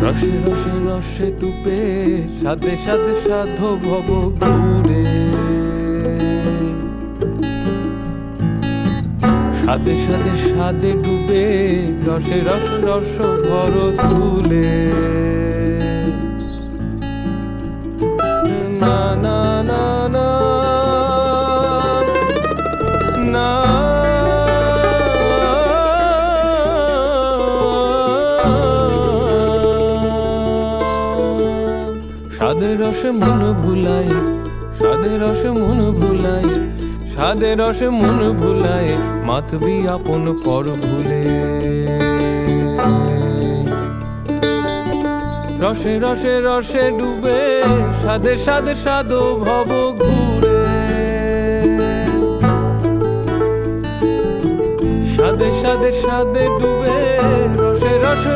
রসে রসে রসে ডুবে সাধে সাধে সাধো ভব ঘুরে, সাধে সাধে সাধে ডুবে রসে রসে রস ভর তুলে। না না না না না সাধে রসে মন ভুলাই, সাধে রসে মন ভুলাই, সাধে রসে মন ভুলাই, মাতবি আপন পর ভুলে। রসে রসে রসে ডুবে সাধে সাধে সাধো ভব ঘুরে, সাধে সাধে সাধে ডুবে রসে রসে